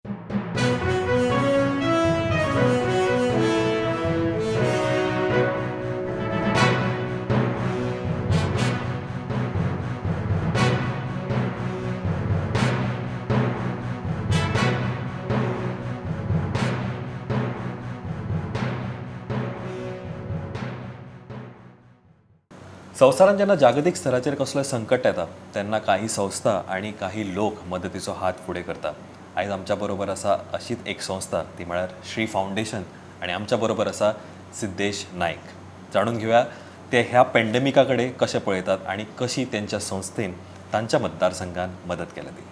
संवसारान जेन्ना जागतीक स्तराचेर कसलोय संकट येता तेन्ना काही संस्था आणि काही लोक मदतीचो हात फुडें करता. आयज आमच्या बरोबर आसा अशीच एक संस्था, ती म्हळ्यार श्री फावंडेशन, आणि आमच्या बरोबर आसा सिद्धेश नायक. जाणून घेवया ते ह्या पॅन्डेमिका कडेन कशें पळयतात आनी कशी तेंच्या संस्थेन तांच्या मतदारसंघान मदत केल्या ती.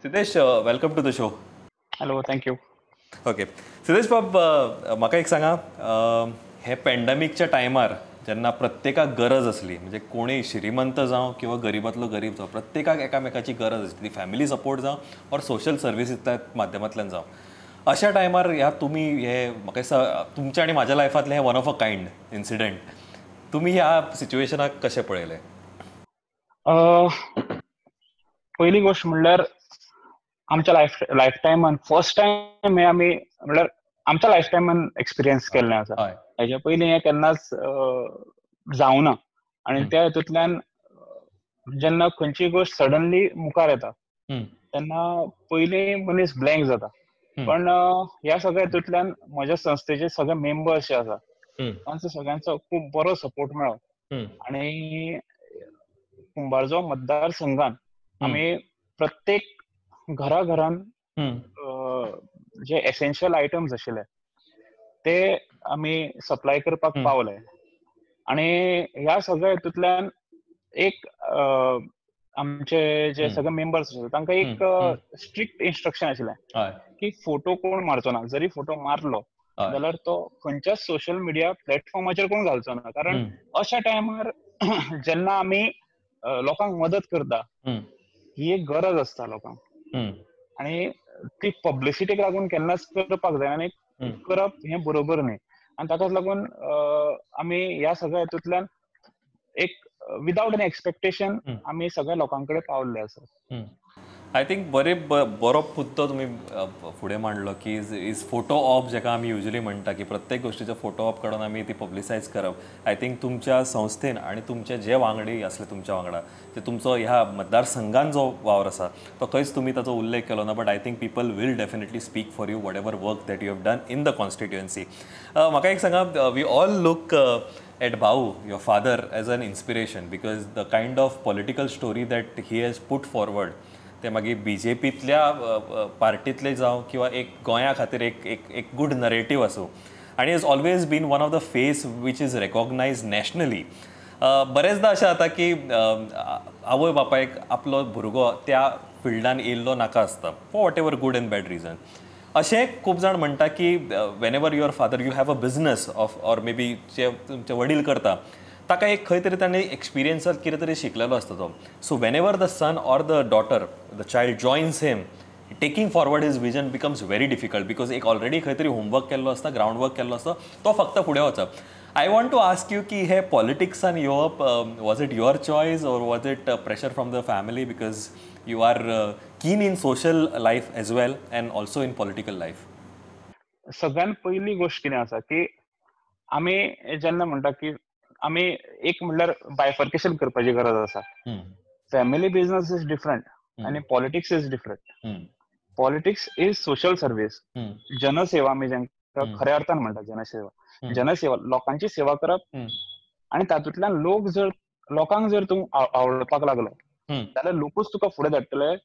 Siddhesh, welcome to the show. Hello, thank you. Okay Siddhesh बाब, म्हाका एक सांगा, हे पॅन्डेमिकच्या टायमार जेन्ना प्रत्येकाक गरज असली, म्हणजे कोणीय श्रीमंत जावं किंवा गरीबातलो गरीब जावं, प्रत्येकाक एकामेकाची गरज आसली, ती फॅमिली सपोर्ट जावं ऑर सोशल सर्विसीच्या माध्यमांतल्यान जावं. अशा टायमार ह्या तुमी हे म्हाका दिसता तुमच्या आनी म्हाज्या लायफांतलें हें one of a kind incident. तुमी ह्या सिच्युएशनाक कशें पळयलें? पहिली गोष्ट म्हणल्यार आमच्या लायफ टायमान फर्स्ट टायम हे आमी म्हणल्यार आमच्या लायफ टायमान एक्सपिरियन्स केल्लें आसा. हय. हेच्या पयलीं हें केन्नाच जावं ना. आनी त्या हेतूंतल्यान जेन्ना खंयची गोष्ट सडनली मुखार येता तेन्ना पयलीं मनीस ब्लँक जाता. पण ह्या सगळ्या हेतूंतल्यान म्हज्या संस्थेचे सगळे मेंबर्स जे आसा तांचो सगळ्यांचो खूब बरो सपोर्ट मेळ्ळो. आनी कुंभारजुवा मतदारसंघान आमी प्रत्येक घरान जे एसेन्शियल आयटम्स आशिल्ले ते आमी सप्लाय करपाक पावले. आनी ह्या सगळ्या हेतूंतल्यान एक आमचे जे सगळे मेंबर्स आशिल्ले तांकां एक स्ट्रिक्ट इन्स्ट्रक्शन आशिल्लें की फोटो कोण मारचो ना. जरी फोटो मारलो जाल्यार तो खंयच्याच सोशल मिडिया प्लॅटफॉर्माचेर कोण घालचो ना. कारण अशा टायमार जेन्ना आमी लोकांक मदत करता ही एक गरज आसता लोकांक, आनी ती पब्लिसिटीक लागून केन्नाच करपाक जाय आनी करप हें बरोबर न्ही. आनी ताकाच लागून आमी ह्या सगळ्या हेतूंतल्यान एक विदाउट एनी एक्सपेक्टेशन आमी सगळ्या लोकां कडेन पावल्ले आसा. आय थिंक बरो मुद्दो तुमी फुडें मांडलो की इज फोटो ऑप, जेका आमी युजली म्हणटा की प्रत्येक गोष्टीचो फोटो ऑप काडून आमी ती पब्लिसायज करप. आय थिंक तुमच्या संस्थेन आनी तुमचे जे वांगडी आसले तुमच्या वांगडा, ते तुमचो ह्या मतदारसंघान जो वावर आसा तो खंयच तुमी ताचो उल्लेख केलो ना. But I think people will definitely speak for you whatever work that you have done in the constituency. म्हाका एक सांगा, we all look at Bau, your father, as an inspiration because the kind of political story that he has put forward, ते मागीर BJPंतल्या पार्टींतले जावं किंवा एक गोंया खातीर एक एक एक गूड नरेटीव आसूं आनी is always been one of the face which is recognised nationally. बरेचदा अशें जाता की आवय बापायक आपलो भुरगो त्या फिल्डान येयल्लो नाका आसता for whatever good and bad reason. अशें खूब जाण म्हणटा की whenever your father you have a business of or maybe जे तुमचे वडील करता ताका एक खंय तरी ताणें एक्सपिरियन्सात कितें तरी शिकलेलो आसता तो. So whenever the son or the daughter the child joins him taking forward his vision becomes very difficult because एक ऑलरेडी खंय तरी होमवर्क केल्लो आसता ग्राउंड वर्क केल्लो आसता तो फक्त फुडें वचप. I want to ask you की हे पॉलिटिक्सान येवप was it your choice or was it pressure from the family because you are keen in social life as well and also in political life? सगळ्यात पहिली गोष्ट कितें आसा की आमी जेन्ना म्हणटा की आमी एक म्हणल्यार बायफर्केशन करपाची गरज आसा. फॅमिली बिझनस इज डिफरंट आनी politics is different. Politics is social service, जनसेवा आमी जेंका खऱ्या अर्थान म्हणटा जनसेवा. जनसेवा लोकांची सेवा करप आनी तातूंतल्यान लोकांक जर तूं आवडपाक लागलो जाल्यार लोकूच तुका फुडें धाडटले.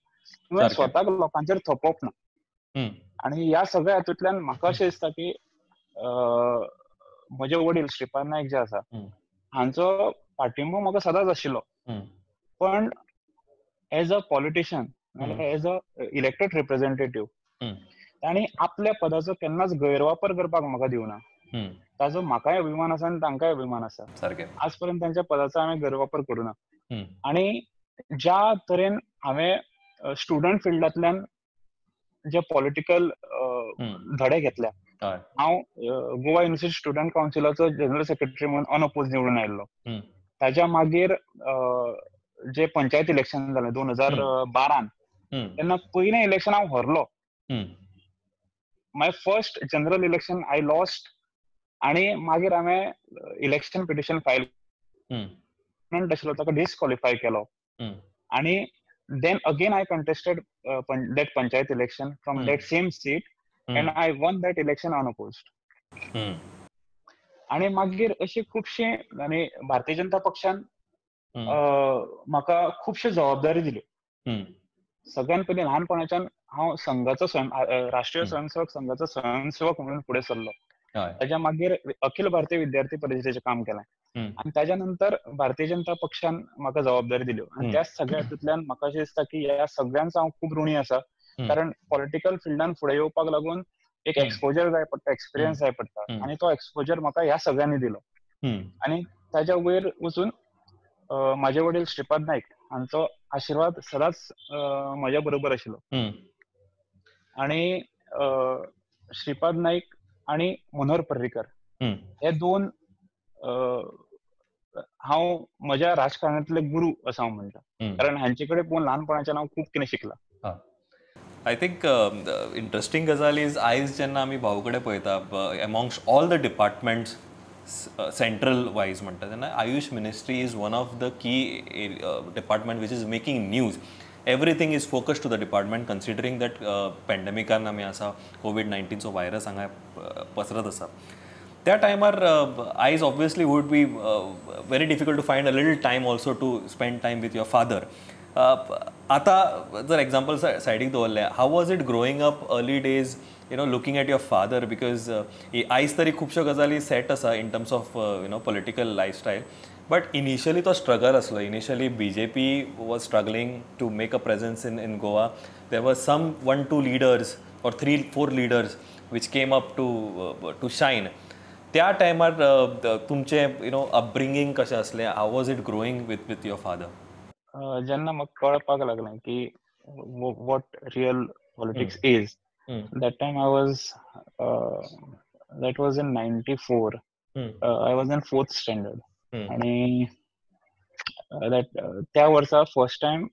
तुवें स्वताक लोकांचेर थोपप ना. आनी ह्या सगळ्या हातूंतल्यान म्हाका अशें दिसता की म्हजे वडील श्रीपाद नायक जे आसा हांचो पाठिंबो म्हाका सदांच आशिल्लो. पण एज अ पॉलिटिशियन नाल्यार एज अ इलेक्टेड रिप्रेझेंटेटिव्ह तांणी आपल्या पदाचो केन्नाच गैरवापर करपाक म्हाका दिवना. ताचो म्हाकाय अभिमान आसा आनी तांकांय अभिमान आसा. आज पर्यंत तांच्या पदाचो हांवें गैरवापर करूना. आनी ज्या तरेन हांवें स्टुडंट फिल्डांतल्यान जे पॉलिटिकल धडे घेतल्या, हांव गोवा युनिव्हर्सिटी स्टुडंट कावन्सिलाचो जनरल सेक्रेटरी म्हणून अनअपोज निवडून आयिल्लो. ताच्या मागीर जे पंचायत इलेक्शन जालें 2012 तेन्ना पयलें इलेक्शन हांव हरलो. My first general election I lost आनी मागीर हांवें इलेक्शन पिटिशन फायल आशिल्लो ताका डिस्क्वॉलिफाय केलो. आनी then again I contested that panchayat election from that same seat and I won that election unopposed. आणि मागीर अशी खुबशी आनी भारतीय जनता पक्षान म्हाका खुबश्यो जबाबदारी दिल्यो. सगळ्यात पयलीं ल्हानपणाच्यान हांव संघाचो राष्ट्रीय स्वयंसेवक संघाचो स्वयंसेवक म्हणून फुडें सरलो. ताच्या मागीर अखिल भारतीय विद्यार्थी परिशदेचें काम केलें आनी ताच्या नंतर भारतीय जनता पक्षान म्हाका जबाबदारी दिल्यो. आनी त्या सगळ्या हातूंतल्यान म्हाका अशें दिसता की ह्या सगळ्यांचो हांव खूब ऋणी आसा. कारण पॉलिटिकल फिल्डान फुडें येवपाक लागून एक एक्सपोजर जाय पडटा, एक्सपिरियन्स जाय पडटा आनी तो एक्सपोजर म्हाका ह्या सगळ्यांनी दिलो. आनी ताच्या वयर वचून म्हाजे वडील श्रीपाद नायक हांचो आशिर्वाद सदांच म्हज्या बरोबर आशिल्लो. आनी श्रीपाद नायक आनी मनोहर पर्रीकर हे दोन हांव म्हज्या राजकारणांतले गुरू असो हांव म्हणटा. कारण हांचे कडेन पळोवन ल्हानपणाच्यान हांव खूब कितें शिकलां. आय थिंक इंट्रस्टींग गजाल इज आयज जेन्ना आमी भाऊ कडेन पळयता amongst all the departments central wise म्हणटा तेन्ना Ayush ministry is one of the key department which is making news. Everything is focused to the department considering that पॅन्डेमिकान आमी आसा कोविड-19चो व्हायरस हांगा पसरत आसा. त्या टायमार आयज obviously would be very difficult to find a little time also to spend time with your father. आतां जर एक्झाम्पल सायडीक दवरलें, how was it growing up early days looking at your father because आयज तरी खुबश्यो गजाली सेट आसा in terms of political lifestyle. But initially तो स्ट्रगल आसलो. Initially BJP was struggling to make a presence in Goa. There were some 1-2 leaders or 3-4 leaders which came up to shine. त्या टायमार तुमचे अपब्रिंगींग कशें आसलें? How was it growing with your father? जेन्ना म्हाका कळपाक लागलें की what real politics is, that time that was in 94. I was in 4th standard. आणि त्या वर्सा first time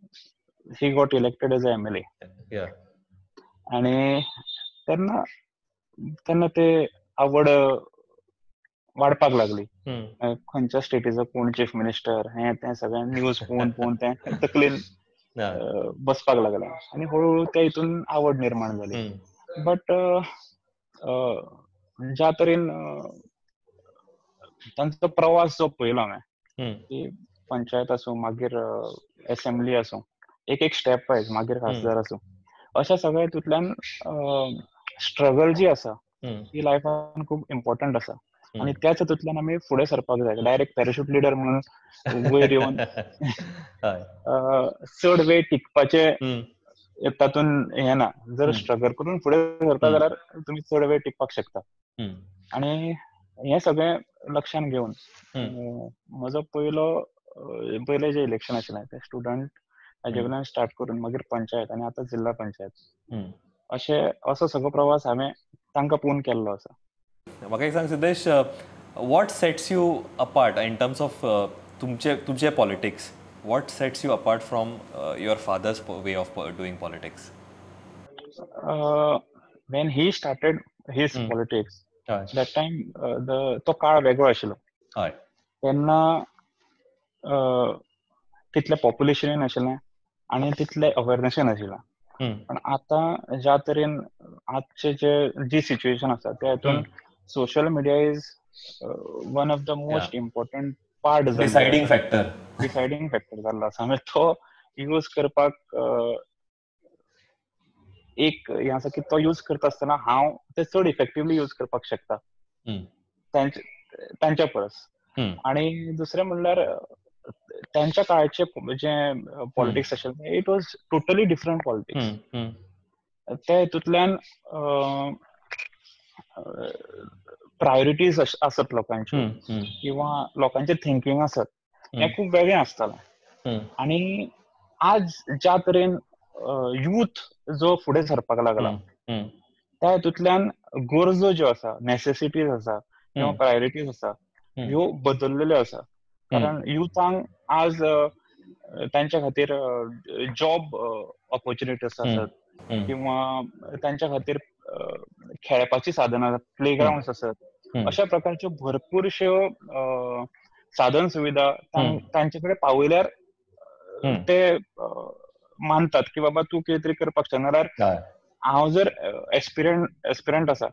he got elected as a MLA. आणि तेन्ना ते आवड वाडपाक लागली. खंयच्या स्टेटीचो कोण चीफ मिनिस्टर हें तें सगळें न्यूज पळोवन तें तकलेन बसपाक लागलें आनी हळू त्या हितून आवड निर्माण जाली. बट ज्या तरेन तांचो प्रवास जो पळयलो हांवें, की पंचायत आसूं मागीर असेंब्ली आसूं, एक स्टेप वायज मागीर खासदार आसूं, अशा सगळ्या हितूंतल्यान स्ट्रगल जी आसा ही लायफान खूब इम्पॉर्टंट आसा. आणि त्याच हितूंतल्यान आमी फुडें सरपाक जाय. डायरेक्ट पॅराशूट लिडर म्हणून वयर येवन चड वेळ टिकपाचे तातूंत हें ना. जर स्ट्रगल करून फुडें सरता जाल्यार तुमी चड वेळ टिकपाक शकता. आणि हें सगळें लक्षांत घेवन म्हजो पयलें जें इलेक्शन आशिल्लें तें स्टुडंट हाजे कडल्यान स्टार्ट करून मागीर पंचायत आनी आतां जिल्ला पंचायत असो सगळो प्रवास हांवें तांकां पळोवन केल्लो आसा. म्हाका एक सांग Siddhesh, what sets you apart in terms of तुमचे politics? What sets you apart from your father's way of doing politics? When he started his politics that time तो काळ वेगळो आशिल्लो. तेन्ना तितलें पॉप्युलेशनूय नाशिल्लें आनी तितलें अवेरनसूय नाशिल्लें. पण आतां ज्या तरेन आजचे जी सिच्युएशन आसा त्या हितून social media is one of the most important part deciding factor जाल्लो आसा. म्हणजे तो यूज करपाक एक हें आसा की तो यूज करता आसतना हांव ते चड इफेक्टिवली यूज करपाक शकता तांच्या परस. आणि दुसरें म्हणल्यार त्यांच्या काळाचे जे पॉलिटिक्स आशिल्लें it was totally different politics. त्या हितूंतल्यान प्रायोरिटीज आसत लोकांच्यो किंवा लोकांचें थिंकींग आसत हें खूब वेगळें आसतालें. आनी आज ज्या तरेन यूथ जो फुडें सरपाक लागला त्या हितूंतल्यान गरजो ज्यो आसा, नेसेसिटीज आसा किंवा प्रायोरिटीज आसा ह्यो बदललेल्यो आसा. कारण युथांक आज तांच्या खातीर जॉब ऑपॉर्च्युनिटीज आसत किंवा तांच्या खातीर खेळपाची साधनां आसत, प्लेग्राउंड्स आसत, अशा प्रकारच्यो भरपूरश्यो साधन सुविधा तांचे कडेन पावयल्यार ते मानतात की बाबा तूं कितें तरी करपाक शकता. नाल्यार हांव जर एस्पिरंट आसा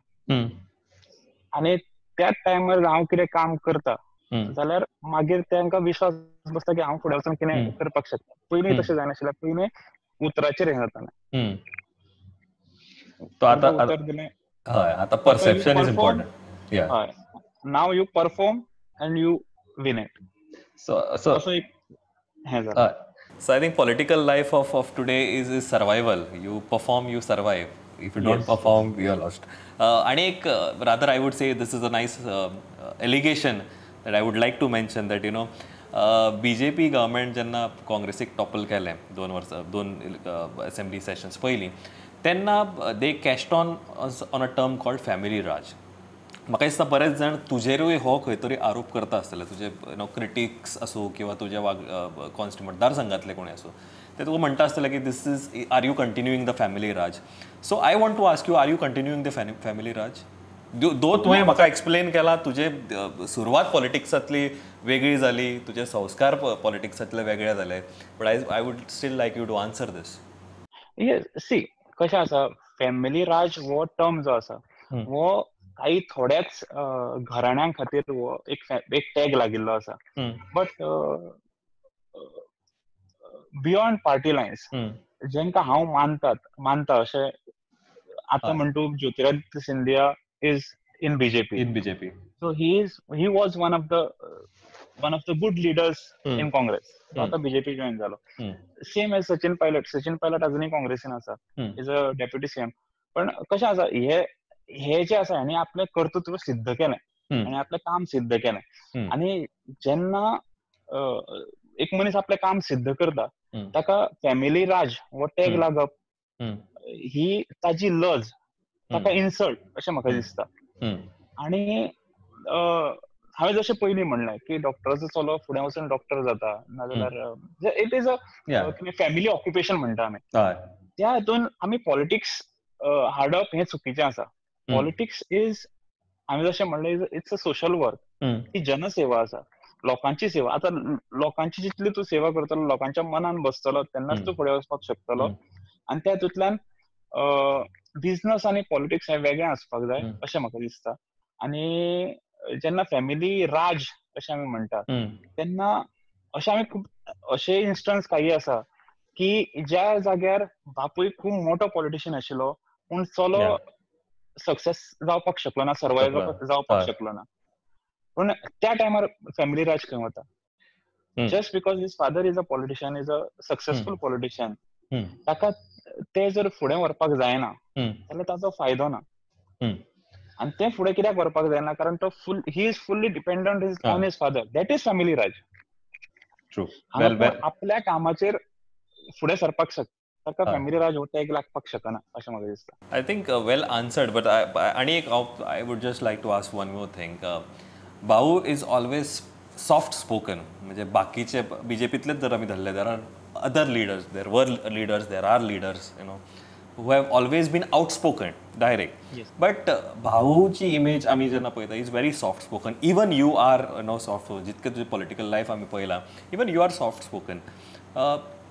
आनी त्याच टायमार हांव कितें काम करता जाल्यार मागीर तांकां विश्वास बसता की हांव फुडें वचून कितें करपाक शकता. पयलीं तशें जायनाशिल्लें. पयलीं उतराचेर हें जातालें. उतर दिलें आता परसेप्शन इज इम्पॉर्टंट. हय, now you perform and you win it. असो एक हें जालां. So I think political life of today is survival. You perform, you survive. If you don't perform, you are lost. And rather I would say this is a nice allegation that I would like to mention that BJP government जेन्ना काँग्रेसीक topple केलें 2 वर्सां 2 assembly sessions पयलीं तेन्ना they cashed on a term called family raj. म्हाका दिसता बरेच जाण तुजेरूय हो खंय तरी आरोप करता आसतले, तुजे क्रिटिक्स आसूं किंवा तुजे मतदारसंघातले कोणी आसूं ते तुका म्हणटा आसतले की this is are you continuing the family raj. So I want to ask you, are you continuing the family raj? Though तुवें म्हाका एक्सप्लेन केला तुजे सुरवात पॉलिटिक्सांतली वेगळी जाली, तुजे संस्कार पॉलिटिक्सांतले वेगळे जाले, but I would still like you to answer this. See कशें आसा, फॅमिली राज हो टर्म जो आसा हो काही थोड्याच घराण्यां खातीर हो एक टॅग लागिल्लो आसा. बट बियॉन्ड पार्टी लायन्स जेंकां हांव मानता अशें आतां म्हणटू Jyotiraditya Scindia is in BJP. So he was one of the good leaders in Congress. आतां बीजेपी जॉईन जालो. सेम एज सचिन पायलट अजुनूय काँग्रेसीन आसा, इज अ डेप्युटी सीएम. पण कशें आसा, हे जे आसा हांणी आपलें कर्तृत्व सिद्ध केलें आनी आपलें काम सिद्ध केलें. आनी जेन्ना एक मनीस आपलें काम सिद्ध करता ताका फॅमिली राज हो टॅग लागप ही ताजी लज, ताका इन्सल्ट अशें म्हाका दिसता. आनी हांवें जशें पयलीं म्हणलें की डॉक्टराचो चलो फुडें वचून डॉक्टर जाता, नाजाल्यार it is a family occupation म्हणटा आमी. त्या हितून आमी पॉलिटिक्स हाडप हें चुकीचें आसा. पॉलिटिक्स इज, हांवें जशें म्हणलें, इट्स अ सोशल वर्क. ही जनसेवा आसा, लोकांची सेवा. आतां लोकांची जितली तूं सेवा करतलो, लोकांच्या मनान बसतलो तेन्नाच तूं फुडें वचपाक शकतलो. आनी त्या हितूंतल्यान बिझनस आनी पॉलिटिक्स हें वेगळें आसपाक जाय अशें म्हाका दिसता. आनी जेन्ना फॅमिली राज अशें आमी म्हणटा तेन्ना अशे आमी खूब अशे इन्स्टन्स काही आसा की ज्या जाग्यार बापूय खूब मोठो पॉलिटिशियन आशिल्लो पूण चलो Yeah. सक्सेस जावपाक शकलो ना, सर्वायव जावपाक हय. शकलो ना. पण त्या टायमार फॅमिली राज खंय वता? Just because his father is a politician, is a successful politician, ताका ते जर फुडें व्हरपाक जायना जाल्यार ताचो फायदो ना. आणि ते फुडें कित्याक व्हरपाक जायना? कारण तो he is fully dependent on his father. That is family Raj. True. हांगा वेल तो आपल्या कामाचेर फुडें सरपाक शकता, ताका हय. फॅमिली राज हो तेग लागपाक शकना अशें म्हाका दिसता. I think well answered, but आणि एक I would just like to ask one more thing. भाऊ is always soft spoken. म्हणजे बाकीचे बीजेपीतलेच जर आमी धरले, there are other leaders, there were leaders, there are leaders, who have always been outspoken, direct. Yes. But भाऊची image आमी जेन्ना पळयता, is very soft spoken. Even you are soft, जितकें तुजें पॉलिटिकल लायफ आमी पळयलां, even you are soft spoken.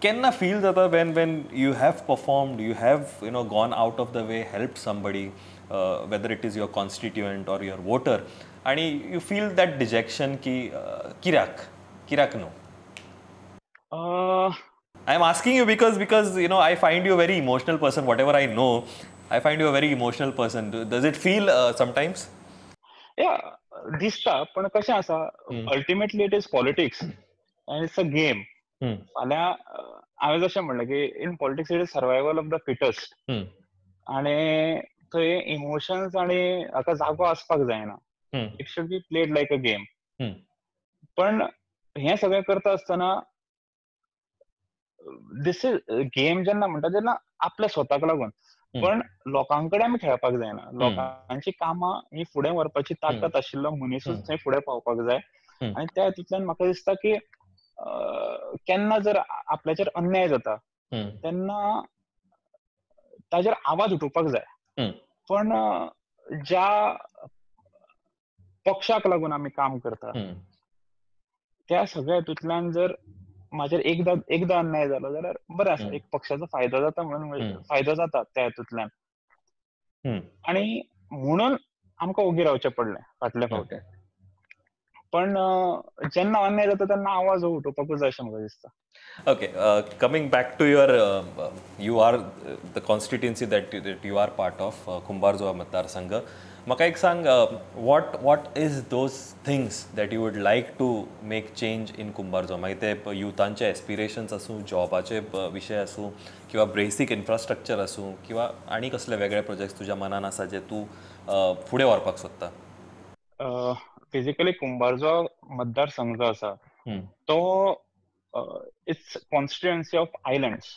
केन्ना feel जाता when you have performed, you have gone out of the way, helped somebody, whether it is your constituent or your voter, आणि you feel that dejection की कित्याक no? I am asking you because I find you a very emotional person. Whatever I know, I find you a very emotional person. Does it feel sometimes? या दिसता, पण कशें आसा, ultimately it is politics and it's a game. फाल्यां हांवें जशें म्हणलें की in politics it is survival of the fittest, आनी थंय इमोशन्स आनी हाका जागो आसपाक जायना. It should be played like a game. पण हें सगळें करता आसतना दिस इज गेम जेन्ना म्हणटा तेन्ना आपल्या स्वताक लागून, पण लोकांकडेन आमी खेळपाक जायना. लोकांची कामां ही फुडें व्हरपाची ताकद आशिल्लो मनीसूच थंय फुडें पावपाक जाय. आनी त्या हितूंतल्यान म्हाका दिसता की केन्ना जर आपल्याचेर अन्याय जाता तेन्ना ताजेर आवाज उठोवपाक जाय. पण ज्या पक्षाक लागून आमी काम करता त्या सगळ्या हितूंतल्यान जर म्हाजेर एकदा अन्याय जालो जाल्यार बरें आसा, एक पक्षाचो फायदो जाता म्हणून फायदो जाता त्या हितूंतल्यान, आनी म्हणून आमकां ओगी रावचें पडलें फाटल्या फावटी. पण जेन्ना अन्याय जाता तेन्ना आवाज हो उठोवपाकूच जाय अशें म्हाका दिसता. Okay, coming back to your, you are the constituency that you are part of, Kumbharjua मतदारसंघ. म्हाका एक सांग, what is those things that you would like to make change in Kumbharjua? मागीर ते युथांचे एस्पिरेशन्स आसूं, जॉबाचे विशय आसूं, किंवा बेसिक इन्फ्रास्ट्रक्चर आसूं, किंवा आनी कसले वेगळे प्रोजेक्ट्स तुज्या मनान आसा जे तूं फुडें व्हरपाक सोदता? फिजिकली कुंभारजुवा मतदारसंघ जो आसा तो इट्स कॉन्स्टिट्युएन्सी ऑफ आयलंड्स.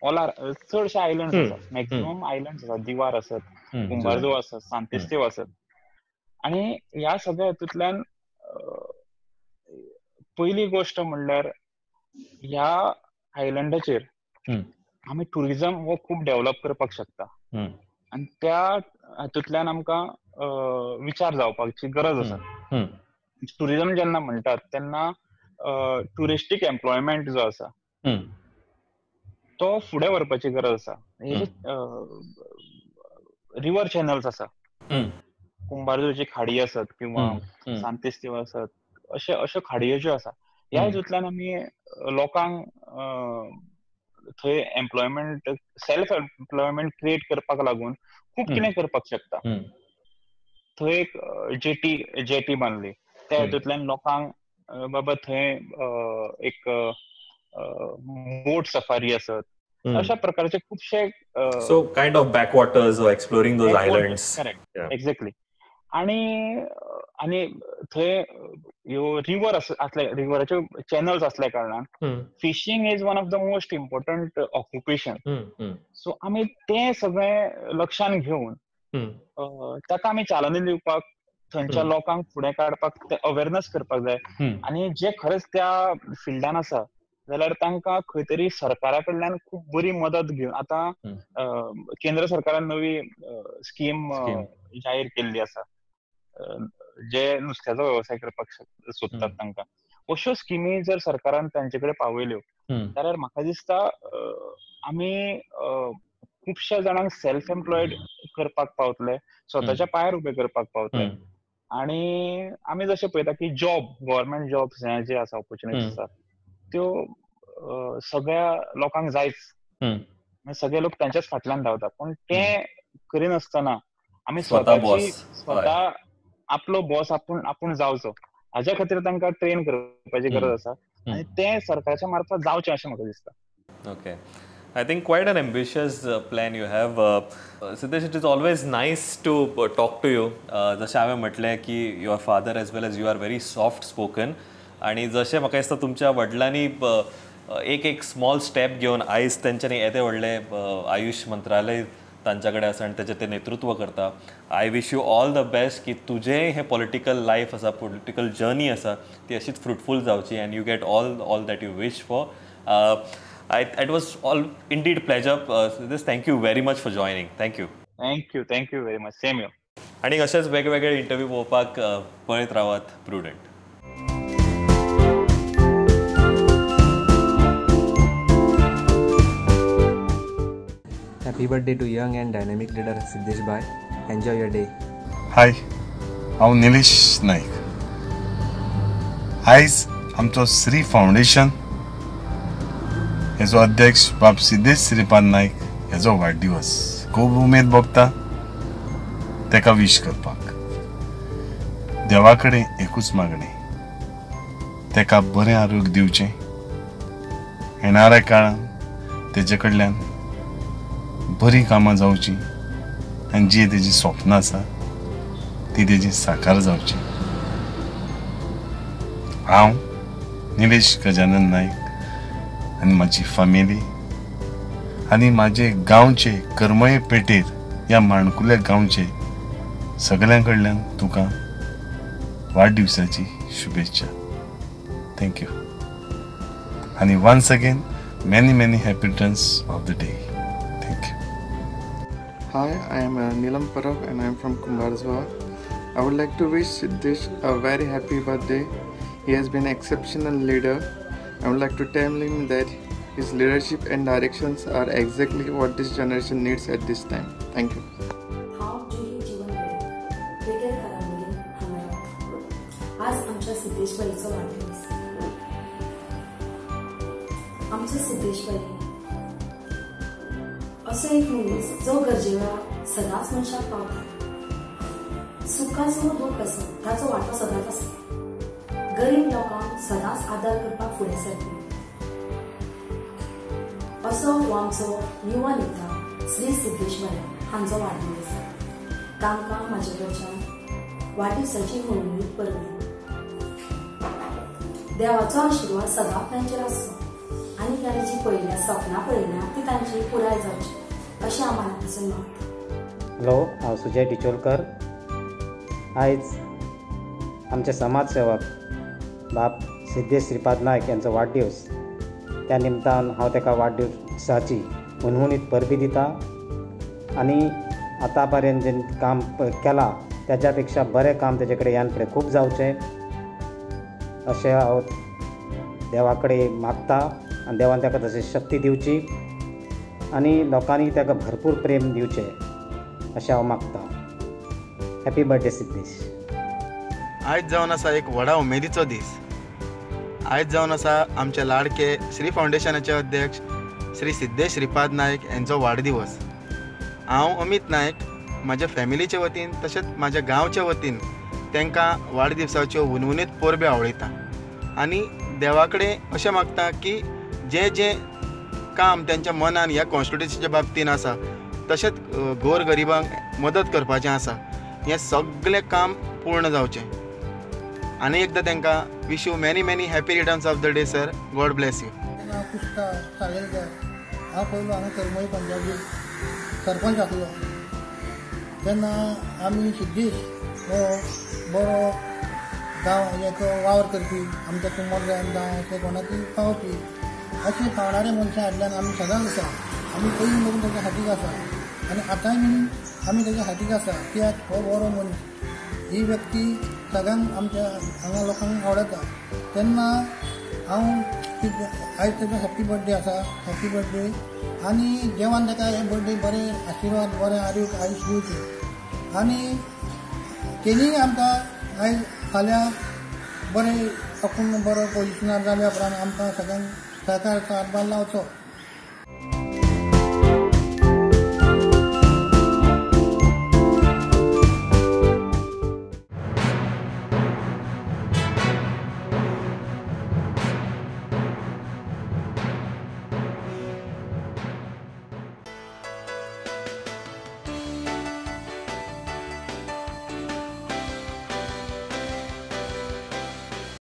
चडशे आयलंड्स आसात, मॅक्झिमम आयलंड्स आसात. दिवार आसत, कुंभारजुवा आसत, सांतेस्तेव आसत. आनी ह्या सगळ्या हितूंतल्यान पयली गोश्ट म्हणल्यार ह्या आयलंडाचेर आमी टुरिझम हो खूब डेव्हलप करपाक शकता. आनी त्या हातूंतल्यान आमकां विचार जावपाची गरज आसा. टुरिझम जेन्ना म्हणटात तेन्ना टुरिस्टीक एम्प्लॉयमेंट जो आसा तो फुडें व्हरपाची गरज आसा. रिवर चॅनल्स आसा, कुंभारजुव्याची खाडी आसत किंवा सांतेस्तेव आसत, अश्यो खाडयो ज्यो आसा ह्या हितूंतल्यान आमी लोकांक थंय एम्प्लॉयमेंट, सेल्फ एम्प्लॉयमेंट क्रिएट करपाक लागून खूब कितें करपाक शकता. थंय एक जेटी बांदली, त्या हितूंतल्यान लोकांक बाबा थंय एक बोट सफारी आसत, अशा प्रकारचे खुबशे so kind of backwaters or exploring those islands. Correct, exactly. आनी थंय ह्यो रिवर आसले, रिवराच्यो चॅनल्स असल्या कारणान fishing is one of the most important occupation. So आमी तें सगळें लक्षांत घेवन ताका आमी चालना दिवपाक, थंयच्या लोकांक फुडें काडपाक, अवेअरनेस करपाक जाय. आनी जे खरेंच त्या फिल्डान आसा जाल्यार तांकां खंय तरी सरकारा कडल्यान खूब बरी मदत घेवन, आतां केंद्र सरकारान नवी स्कीम जाहीर केल्ली आसा जे नुस्त्याचो वेवसाय करपाक सोदतात तांकां. अश्यो स्किमी जर सरकारान तांचे कडेन पावयल्यो जाल्यार म्हाका दिसता आमी खुबश्या जाणांक सेल्फ एम्प्लॉयड करपाक पावतले, स्वताच्या पांयार उबे करपाक पावतले. आनी आमी जशें पळयता की गव्हर्मेंट जॉब्स जे आसा, ऑपॉर्च्युनिटीज आसा त्यो सगळ्या लोकांक जायच, सगळे लोक त्यांच्याच फाटल्यान धांवता, पण ते करिनासतना आमी स्वता आपलो बॉस आपूण जावचो, हाज्या खातीर तांकां ट्रेन करपाची गरज आसा आनी ते सरकारच्या मार्फत जावचें अशें म्हाका दिसता. Okay. I think quite an ambitious plan you have. Siddesh, it is always nice to talk to you. जशें हांवें म्हटलें की your father as well as you are very soft spoken, आणि जशें म्हाका दिसता तुमच्या वडिलांनी एक स्मॉल स्टेप घेवन आयज तेंच्यांनी येदें व्हडलें आयुष मंत्रालय तांच्या कडेन आसा आनी तेजें ते नेतृत्व करता. I wish you all the best की तुजें हें पॉलिटिकल लायफ आसा, पॉलिटिकल जर्नी आसा, ती अशीच फ्रुटफूल जावची and you get all that you wish for. It was indeed pleasure. This thank you very much for joining. Thank you. Thank you very much. Same here. आणि असेच वेगवेगळे interview पळोवपाक पळयत रावात prudent. Happy birthday to young and dynamic leader Siddesh Bhai. Enjoy your day. हाय, हांव निलेश नाईक. आयज आमचो Shri foundation हेजो अध्यक्ष बाब सिद्धेश श्रीपाद नाईक हेजो वाडदिवस. खूब उमेद भोगता तेका विश करपाक. देवा कडेन एकूच मागणें, तेका बरें आरोग्य दिवचें, येणाऱ्या काळांत तेजे कडल्यान बरी कामां जावची आनी जी तेजी स्वप्नां आसा ती तेजी साकार जावची. हांव निलेश गजानन नाईक आनी म्हाजी फामिली आनी म्हाजे गांवचे करमये पेटेर ह्या माणकुल्या गांवचे सगळ्यां कडल्यान तुका वाडदिवसाची शुभेच्छा. थँक्यू आनी once again many happy returns of the day. Thank you. Hi, I am Neelam Parab and I am from Kumbarzwa. I would like to wish Siddesh a very happy birthday. He has been an exceptional leader. I would like to tell him that his leadership and directions are exactly what this generation needs at this time. Thank you. आज आमच्या सिद्धेश बाईचो वाढदिवस. आमचो सिद्धेश बाई असो एक मनीस जो गरजेवेळार सदांच मनशाक पावता. सुखाचो दूख आसा ताचो वांटो सदांच आसता. गरीब लोकांक सदांच आदार करपाक फुडें सरता. असो हो आमचो युवा नेता श्री सिद्धेश बाई हांचो वाडदिवस. तांकां म्हाजे कडच्यान वाडदिवसाची मनोनीत परबी. देवाचो आशिर्वाद सदांच तांचेर आसचो आनी तांणी जी पयल्या सपनां पळयल्या ती तांची पुराय जावची अशें हांव मना पासून मागतां. हॅलो, हांव सुजय टिचोलकर. आयज आमचे समाजसेवक बाब सिद्धेश श्रीपाद नायक यांचो वाडदिवस. त्या निमतान हांव ताका वाडदिवसाची मनमुनीत परबी दिता आनी आतां पर्यंत जें काम केलां तेच्या पेक्षा बरें काम तेजे कडेन ह्यान फुडें खूब जावचें अशें हांव देवा कडेन मागता आनी देवान ताका तशी शक्ती दिवची आनी लोकांनी ताका भरपूर प्रेम दिवचें अशें हांव मागतां. Happy birthday Siddhesh. आयज जावन आसा एक व्हडा उमेदीचो दीस. आयज जावन आसा आमचे लाडके श्री फाउंडेशनाचे अध्यक्ष श्री सिद्धेश श्रीपाद नायक यांचो वाडदिवस. हांव अमित नायक म्हाज्या फॅमिलीचे वतीन तशेंच म्हाज्या गांवच्या वतीन तांकां वाडदिवसाच्यो हुनहुनीत परबी आवळयता आनी देवा कडेन अशें मागता की जें काम तेंच्या मनान ह्या कॉन्स्टिट्युन्सीच्या बाबतीन आसा तशेंच गोरगरिबांक मदत करपाचें आसा हें सगळें काम पूर्ण जावचें. आनी एकदां तांकां wish you many happy returns of the day sir. God bless you. Pushka Salekar. हांव पयलो हांगा करमई पंजाबी सरपंच आसलो तेन्ना आमी सिद्धेश हो बरो गांव एक वावर करपी आमच्या कुंबरजान जावं अशें कोणाकी पावपी अशें पावणारे मनशां हाडल्यान आमी सदांच आसा. आमी पयलीं मेरेन तेच्या हातीक आसा आनी आतांय बीन आमी तेच्या हातीक आसा. कित्याक हो बरो मनीस ही व्यक्ती सगळ्यांक आमच्या हांगा लोकांक आवडटा. तेन्ना हांव आयज तेजो हॅपी बर्थडे आसा. हॅपी बर्थडे आनी देवान ताका हे बर्थडे बरें आशिर्वाद बरें आयुश्य दिवचें आनी तेणीय आमकां आयज फाल्यां बरें आपूण बरो पोजिशनार जाल्या उपरांत आमकां सगळ्यांक सहकाराचो हातभार लावचो